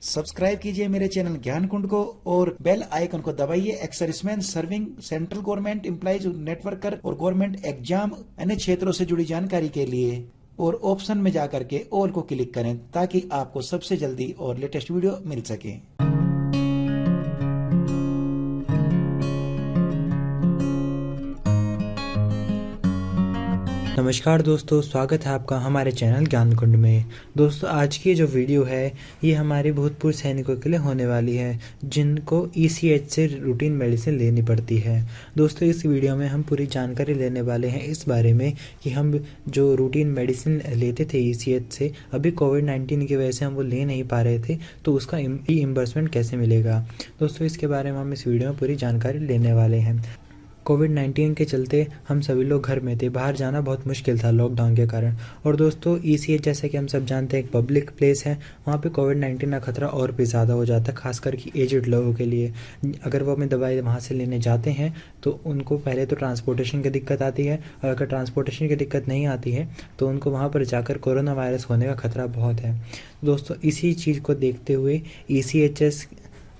Subscribe कीजिए मेरे channel ज्ञान कुंड को और बेल आइकन को दबाइए। Ex-serviceman serving central government employees networker और गवर्नमेंट एग्जाम अन्य क्षेत्रों से जुड़ी जानकारी के लिए और ऑप्शन में जाकर के ऑल को क्लिक करें ताकि आपको सबसे जल्दी और लेटेस्ट वीडियो मिल सके। नमस्कार दोस्तों, स्वागत है आपका हमारे चैनल ज्ञान कुंड में। दोस्तों, आज की जो वीडियो है ये हमारे भूतपूर्व सैनिकों के लिए होने वाली है जिनको ECH से रूटीन मेडिसिन लेनी पड़ती है। दोस्तों, इस वीडियो में हम पूरी जानकारी लेने वाले हैं इस बारे में कि हम जो रूटीन मेडिसिन लेते थे ECH से, अभी कोविड-19 की वजह से हम वो ले नहीं पा रहे थे, तो उसका रीइंबर्समेंट कैसे मिलेगा। दोस्तों, इसके बारे में हम इस वीडियो में पूरी जानकारी लेने वाले हैं। कोविड-19 के चलते हम सभी लोग घर में थे, बाहर जाना बहुत मुश्किल था लॉकडाउन के कारण। और दोस्तों, ECH जैसे कि हम सब जानते हैं एक पब्लिक प्लेस है, वहाँ पे कोविड-19 का खतरा और भी ज़्यादा हो जाता है, खासकर कि एजड लोगों के लिए। अगर वो अपनी दवाई वहाँ से लेने जाते हैं तो उनको पहले तो ट्रांसपोर्टेशन की दिक्कत आती है, और अगर ट्रांसपोर्टेशन की दिक्कत नहीं आती है तो उनको वहाँ पर जाकर कोरोना वायरस होने का खतरा बहुत है। दोस्तों, इसी चीज़ को देखते हुए ECHS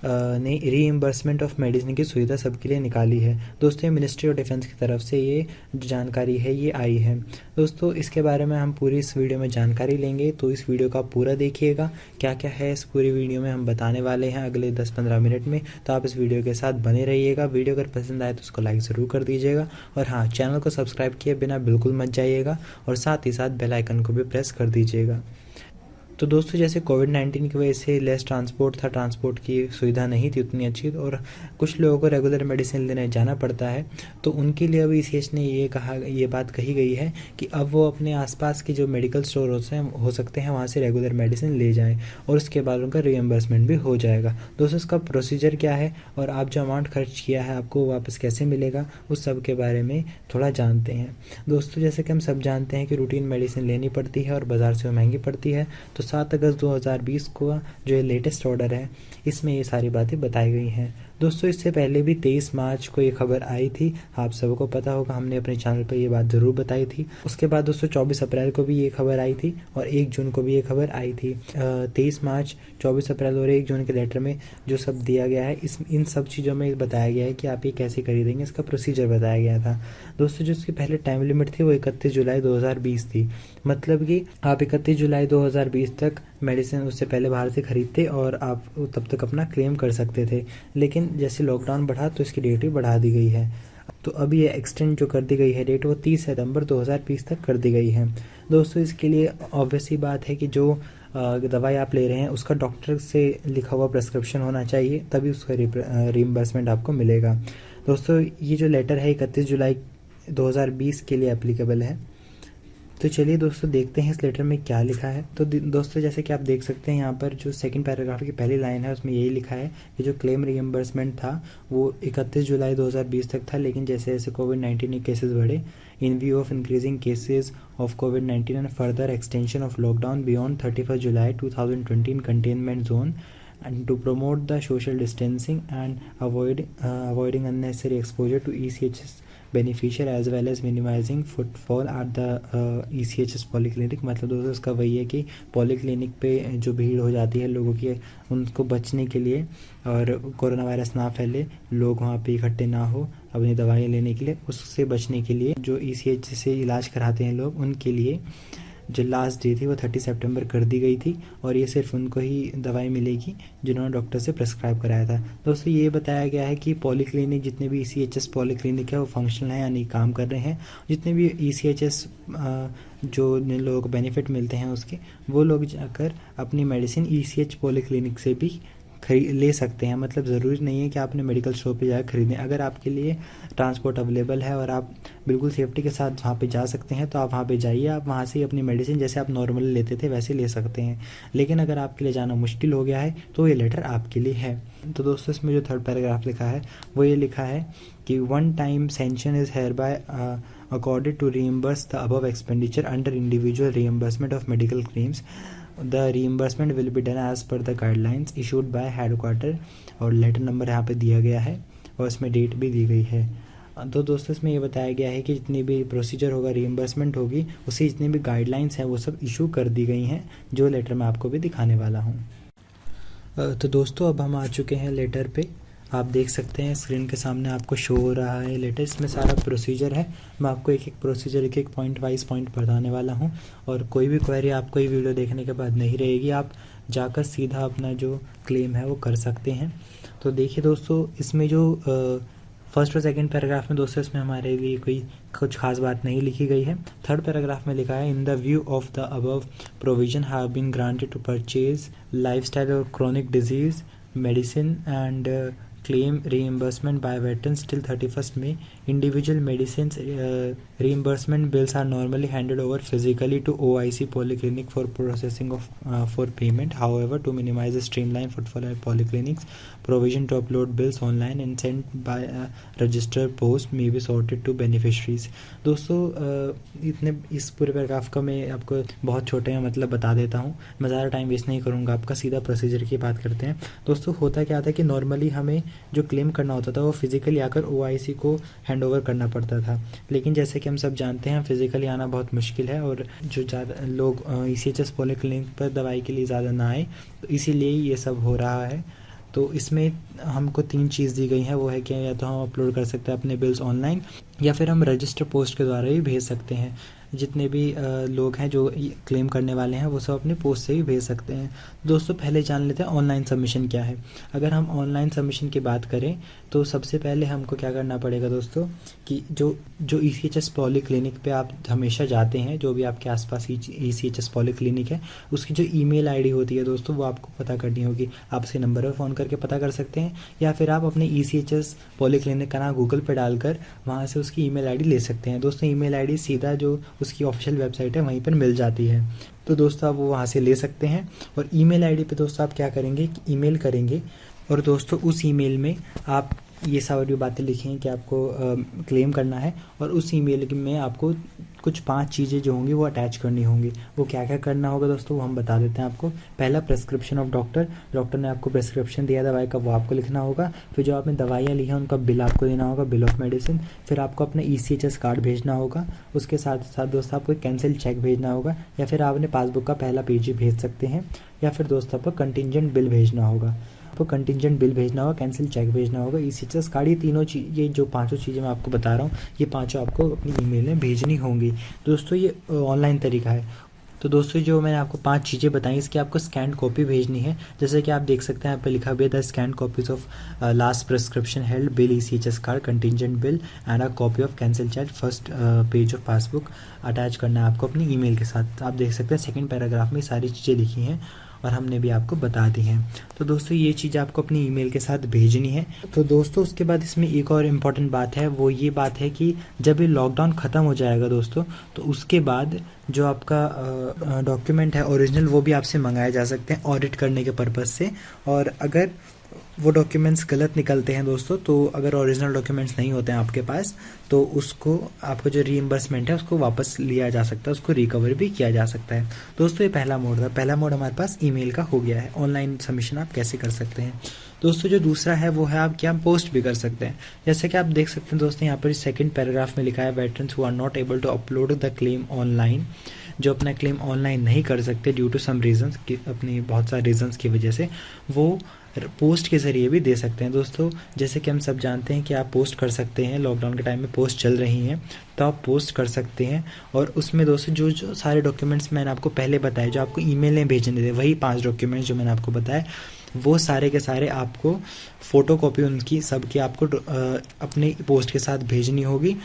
ने रीइंबर्समेंट ऑफ मेडिसिन की सुविधा सबके लिए निकाली है। दोस्तों, मिनिस्ट्री ऑफ डिफेंस की तरफ से ये जानकारी है ये आई है। दोस्तों, इसके बारे में हम पूरी इस वीडियो में जानकारी लेंगे, तो इस वीडियो का पूरा देखिएगा। क्या क्या है इस पूरी वीडियो में हम बताने वाले हैं अगले 10-15 मिनट में, तो आप इस वीडियो के साथ बने रहिएगा। वीडियो अगर पसंद आए तो उसको लाइक ज़रूर कर दीजिएगा, और हाँ, चैनल को सब्सक्राइब किए बिना बिल्कुल मत जाइएगा, और साथ ही साथ बेल आइकन को भी प्रेस कर दीजिएगा। तो दोस्तों, जैसे कोविड-19 की वजह से लेस ट्रांसपोर्ट था, ट्रांसपोर्ट की सुविधा नहीं थी उतनी अच्छी, और कुछ लोगों को रेगुलर मेडिसिन लेने जाना पड़ता है, तो उनके लिए अब ECH ने ये बात कही गई है कि अब वो अपने आसपास के जो मेडिकल स्टोर हो सकते हैं वहाँ से रेगुलर मेडिसिन ले जाएं, और उसके बाद उनका रीइंबर्समेंट भी हो जाएगा। दोस्तों, इसका प्रोसीजर क्या है और आप जो अमाउंट खर्च किया है आपको वापस कैसे मिलेगा, उस सब के बारे में थोड़ा जानते हैं। दोस्तों, जैसे कि हम सब जानते हैं कि रूटीन मेडिसिन लेनी पड़ती है और बाज़ार से महंगी पड़ती है, तो 7 अगस्त 2020 को जो लेटेस्ट ऑर्डर है इसमें ये सारी बातें बताई गई हैं। दोस्तों, इससे पहले भी 23 मार्च को ये खबर आई थी, आप सबको पता होगा, हमने अपने चैनल पर ये बात ज़रूर बताई थी। उसके बाद दोस्तों 24 अप्रैल को भी ये खबर आई थी, और 1 जून को भी ये खबर आई थी। 23 मार्च, 24 अप्रैल और 1 जून के लेटर में जो सब दिया गया है, इन सब चीज़ों में बताया गया है कि आप ये कैसे खरीदेंगे, इसका प्रोसीजर बताया गया था। दोस्तों, जो इसकी पहले टाइम लिमिट थी वो 31 जुलाई 2020 थी, मतलब कि आप 31 जुलाई 2020 तक मेडिसिन उससे पहले बाहर से खरीदते और आप तब तक अपना क्लेम कर सकते थे। लेकिन जैसे लॉकडाउन बढ़ा तो इसकी डेट भी बढ़ा दी गई है, तो अब ये एक्सटेंड जो कर दी गई है डेट, वो 30 सितंबर 2020 तक कर दी गई है। दोस्तों, इसके लिए ऑब्वियस ही बात है कि जो दवाई आप ले रहे हैं उसका डॉक्टर से लिखा हुआ प्रेस्क्रिप्शन होना चाहिए, तभी उसका रीइंबर्समेंट आपको मिलेगा। दोस्तों, ये जो लेटर है 31 जुलाई 2020 के लिए एप्लीकेबल है। तो चलिए दोस्तों, देखते हैं इस लेटर में क्या लिखा है। तो दोस्तों, जैसे कि आप देख सकते हैं यहाँ पर जो सेकंड पैराग्राफ की पहली लाइन है उसमें यही लिखा है कि जो क्लेम रीइंबर्समेंट था वो 31 जुलाई 2020 तक था, लेकिन जैसे जैसे कोविड-19 के केसेस बढ़े, इन view of increasing cases of covid and further extension of lockdown beyond 31 July 2020 in containment zone, and to promote the social distancing and avoiding unnecessary exposure to ECHS beneficiary as well as minimizing footfall at the ECHS polyclinic। मतलब दोस्तों, इसका वही है कि polyclinic पे जो भीड़ हो जाती है लोगों की, उनको बचने के लिए और कोरोना वायरस ना फैले, लोग वहाँ पे इकट्ठे ना हो अपनी दवाइयाँ लेने के लिए, उससे बचने के लिए जो ECH से इलाज कराते हैं लोग, उनके लिए जो लास्ट डे थी वो 30 सितंबर कर दी गई थी, और ये सिर्फ उनको ही दवाई मिलेगी जिन्होंने डॉक्टर से प्रेस्क्राइब कराया था। दोस्तों, ये बताया गया है कि पॉलीक्लिनिक जितने भी ECHS पॉलीक्लिनिक है वो फंक्शनल है, यानी काम कर रहे हैं। जितने भी ECHS जो जिन लोगों को बेनिफिट मिलते हैं उसके, वो लोग जाकर अपनी मेडिसिन ECH पॉलीक्लिनिक से भी ले सकते हैं। मतलब ज़रूरी नहीं है कि आपने मेडिकल स्टोर पे जाकर खरीदें। अगर आपके लिए ट्रांसपोर्ट अवेलेबल है और आप बिल्कुल सेफ्टी के साथ वहाँ पे जा सकते हैं तो आप वहाँ पे जाइए, आप वहाँ से अपनी मेडिसिन जैसे आप नॉर्मली लेते थे वैसे ले सकते हैं। लेकिन अगर आपके लिए जाना मुश्किल हो गया है तो ये लेटर आपके लिए है। तो दोस्तों, इसमें जो थर्ड पैराग्राफ लिखा है वो ये लिखा है कि one time sanction is hereby accorded to reimburse the above expenditure under individual reimbursement of medical claims. The reimbursement will be done as per the guidelines issued by headquarter, और letter number यहाँ पे दिया गया है और इसमें date भी दी गई है। तो दोस्तों, इसमें ये बताया गया है कि जितनी भी प्रोसीजर होगा, रीइंबर्समेंट होगी, उसकी जितनी भी गाइडलाइंस हैं वो सब इशू कर दी गई हैं, जो लेटर मैं आपको भी दिखाने वाला हूँ। तो दोस्तों अब हम आ चुके हैं लेटर पे। आप देख सकते हैं स्क्रीन के सामने आपको शो हो रहा है लेटर। इसमें सारा प्रोसीजर है। मैं आपको एक एक प्रोसीजर एक एक पॉइंट वाइज पॉइंट बताने वाला हूं, और कोई भी क्वेरी आपको ये वीडियो देखने के बाद नहीं रहेगी, आप जाकर सीधा अपना जो क्लेम है वो कर सकते हैं। तो देखिए दोस्तों, इसमें जो फर्स्ट और सेकंड पैराग्राफ में दोस्तों इसमें हमारे लिए कोई कुछ खास बात नहीं लिखी गई है। थर्ड पैराग्राफ में लिखा है, in the view of the above provision have been granted to purchase lifestyle और chronic disease medicine and claim reimbursement by veterans till 31st May. Individual medicines reimbursement bills are normally handed over physically to OIC polyclinic for processing of for payment. However, to minimize the streamline footfall at polyclinics, provision to upload bills online and sent by registered post may be sorted to beneficiaries. दोस्तों इतने इस पूरे paragraph का मैं आपको बहुत छोटे में मतलब बता देता हूँ। मैं ज़्यादा टाइम वेस्ट नहीं करूँगा, आपका सीधा प्रोसीजर की बात करते हैं। दोस्तों होता क्या था कि नॉर्मली हमें जो क्लेम करना होता था वो फिजिकली आकर OIC को हैंड ओवर करना पड़ता था, लेकिन जैसे कि हम सब जानते हैं फिजिकली आना बहुत मुश्किल है, और जो ज़्यादा लोग ECHS पॉलीक्लिनिक पर दवाई के लिए ज़्यादा ना आए, तो इसीलिए ये सब हो रहा है। तो इसमें हमको 3 चीज़ दी गई हैं, वो है कि या तो हम अपलोड कर सकते हैं अपने बिल्स ऑनलाइन, या फिर हम रजिस्टर पोस्ट के द्वारा ही भेज सकते हैं। जितने भी लोग हैं जो क्लेम करने वाले हैं वो सब अपने पोस्ट से ही भेज सकते हैं। दोस्तों पहले जान लेते हैं ऑनलाइन सबमिशन क्या है। अगर हम ऑनलाइन सबमिशन की बात करें तो सबसे पहले हमको क्या करना पड़ेगा दोस्तों, कि जो ECHS पॉलीक्लिनिक पे आप हमेशा जाते हैं, जो भी आपके आसपास ECHS पॉलीक्लिनिक है, उसकी जो ईमेल आईडी होती है दोस्तों वो आपको पता करनी होगी। आप उसके नंबर पर फ़ोन करके पता कर सकते हैं, या फिर आप अपने ECHS पॉलीक्लिनिक का नाम गूगल पर डालकर वहाँ से उसकी ईमेल आईडी ले सकते हैं। दोस्तों ईमेल आईडी सीधा जो उसकी ऑफिशियल वेबसाइट है वहीं पर मिल जाती है, तो दोस्तों आप वो वहाँ से ले सकते हैं। और ईमेल आईडी पे दोस्तों आप क्या करेंगे, ईमेल करेंगे, और दोस्तों उस ईमेल में आप ये सारी बातें लिखें कि आपको क्लेम करना है, और उस ईमेल में आपको कुछ 5 चीज़ें जो होंगी वो अटैच करनी होंगी। वो क्या क्या करना होगा दोस्तों वो हम बता देते हैं आपको। पहला, प्रेस्क्रिप्शन ऑफ डॉक्टर ने आपको प्रेस्क्रिप्शन दिया दवाई का, वो आपको लिखना होगा। फिर जो आपने दवाइयाँ ली हैं उनका बिल आपको देना होगा, बिल ऑफ मेडिसिन। फिर आपको अपना ECHS कार्ड भेजना होगा। उसके साथ साथ दोस्तों आपको कैंसिल चेक भेजना होगा, या फिर आपने पासबुक का पहला पेज ही भेज सकते हैं, या फिर दोस्तों आपको कंटिजेंट बिल भेजना होगा। आपको कंटिजेंट बिल भेजना होगा, कैंसिल चेक भेजना होगा, ECHS कार्ड। ये तीनों चीज़, ये जो 5 चीज़ें मैं आपको बता रहा हूँ, ये 5 आपको अपनी ईमेल में भेजनी होंगी। दोस्तों ये ऑनलाइन तरीका है। तो दोस्तों जो मैंने आपको 5 चीज़ें बताई, इसकी आपको स्कैन कॉपी भेजनी है। जैसे कि आप देख सकते हैं यहाँ पे लिखा हुआ है, the scan copies of last prescription held bill, ECHS card, contingent bill and a copy of cancel cheque, first page of passbook attach करना है आपको अपनी ईमेल के साथ। आप देख सकते हैं सेकंड पैराग्राफ में सारी चीज़ें लिखी हैं और हमने भी आपको बता दी हैं। तो दोस्तों ये चीज़ आपको अपनी ईमेल के साथ भेजनी है। तो दोस्तों उसके बाद इसमें एक और इम्पॉर्टेंट बात है, वो ये बात है कि जब ये लॉकडाउन ख़त्म हो जाएगा दोस्तों, तो उसके बाद जो आपका डॉक्यूमेंट है ओरिजिनल, वो भी आपसे मंगाए जा सकते हैं ऑडिट करने के पर्पज़ से। और अगर वो डॉक्यूमेंट्स गलत निकलते हैं दोस्तों, तो अगर ओरिजिनल डॉक्यूमेंट्स नहीं होते हैं आपके पास, तो उसको आपको जो रीइंबर्समेंट है उसको वापस लिया जा सकता है, उसको रिकवर भी किया जा सकता है। दोस्तों ये पहला मोड था। पहला मोड हमारे पास ईमेल का हो गया है। ऑनलाइन सबमिशन आप कैसे कर सकते हैं। दोस्तों जो दूसरा है वो है आप क्या पोस्ट भी कर सकते हैं। जैसे कि आप देख सकते हैं दोस्तों यहाँ पर सेकंड पैराग्राफ में लिखा है, veterans who are not able to upload the claim online, जो अपना क्लेम ऑनलाइन नहीं कर सकते ड्यू टू सम रीजंस, अपनी बहुत सारे रीजंस की वजह से, वो पोस्ट के ज़रिए भी दे सकते हैं। दोस्तों जैसे कि हम सब जानते हैं कि आप पोस्ट कर सकते हैं, लॉकडाउन के टाइम में पोस्ट चल रही हैं, तो आप पोस्ट कर सकते हैं। और उसमें दोस्तों जो सारे डॉक्यूमेंट्स मैंने आपको पहले बताए, जो आपको ईमेल में भेजने थे, वही 5 डॉक्यूमेंट्स जो मैंने आपको बताए, वो सारे के सारे आपको फ़ोटो कॉपी उनकी सबकी आपको अपने पोस्ट के साथ भेजनी होगी।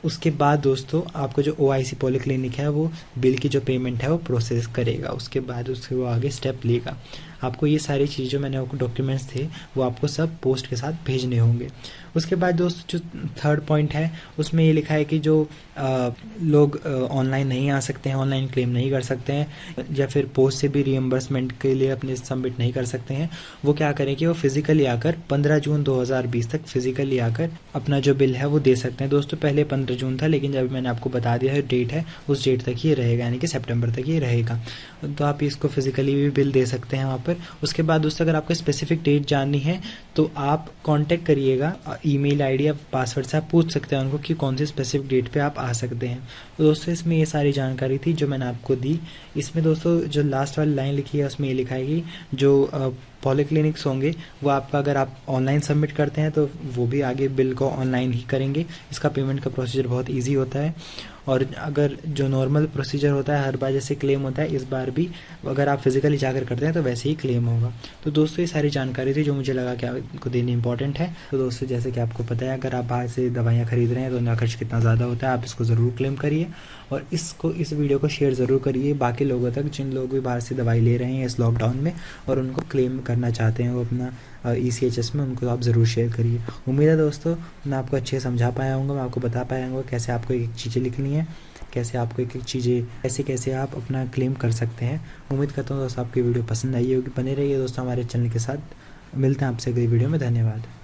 उसके बाद दोस्तों आपको जो OIC पॉलीक्लिनिक है वो बिल की जो पेमेंट है वो प्रोसेस करेगा। उसके बाद उससे वो आगे स्टेप लेगा। आपको ये सारी चीज़ें जो मैंने आपको डॉक्यूमेंट्स थे वो आपको सब पोस्ट के साथ भेजने होंगे। उसके बाद दोस्तों जो थर्ड पॉइंट है उसमें ये लिखा है कि जो लोग ऑनलाइन नहीं आ सकते हैं, ऑनलाइन क्लेम नहीं कर सकते हैं, या फिर पोस्ट से भी रिएम्बर्समेंट के लिए अपने सबमिट नहीं कर सकते हैं, वो क्या करें कि वो फिजिकली आकर 15 जून 2020 तक फिजिकली आकर अपना जो बिल है वो दे सकते हैं। दोस्तों पहले 15 जून था, लेकिन जब मैंने आपको बता दिया है डेट है, उस डेट तक ये रहेगा, यानी कि सितंबर तक ये रहेगा। तो आप इसको फिजिकली भी बिल दे सकते हैं वहाँ पर। उसके बाद दोस्तों अगर आपको स्पेसिफिक डेट जाननी है तो आप कांटेक्ट करिएगा, ईमेल आईडी या पासवर्ड से आप पूछ सकते हैं उनको कि कौन सी स्पेसिफिक डेट पे आप आ सकते हैं। तो दोस्तों इसमें ये सारी जानकारी थी जो मैंने आपको दी। इसमें दोस्तों जो लास्ट वाली लाइन लिखी है उसमें ये लिखा है कि जो पॉलीक्लिनिक्स होंगे वो आपका अगर आप ऑनलाइन सबमिट करते हैं तो वो भी आगे बिल को ऑनलाइन ही करेंगे। इसका पेमेंट का प्रोसीजर बहुत ईजी होता है। और अगर जो नॉर्मल प्रोसीजर होता है हर बार जैसे क्लेम होता है, इस बार भी अगर आप फिजिकली जाकर करते हैं तो वैसे ही क्लेम होगा। तो दोस्तों ये सारी जानकारी थी जो मुझे लगा कि आपको देनी इंपॉर्टेंट है। तो दोस्तों जैसे कि आपको पता है अगर आप बाहर से दवाइयाँ खरीद रहे हैं तो उनका खर्च कितना ज़्यादा होता है, आप इसको ज़रूर क्लेम करिए और इस वीडियो को शेयर ज़रूर करिए बाकी लोगों तक जिन लोग भी बाहर से दवाई ले रहे हैं इस लॉकडाउन में और उनको क्लेम करना चाहते हैं वो अपना ECHS में, उनको आप ज़रूर शेयर करिए। उम्मीद है दोस्तों मैं आपको अच्छे से समझा पाया हूँगा, मैं आपको बता पाया हूँगा कैसे आपको एक चीज़ें लिखनी है, कैसे आपको एक चीज़ें कैसे आप अपना क्लेम कर सकते हैं। उम्मीद करता हूँ दोस्तों आपकी वीडियो पसंद आई होगी। बने रहिए दोस्तों हमारे चैनल के साथ। मिलते हैं आपसे अगली वीडियो में। धन्यवाद।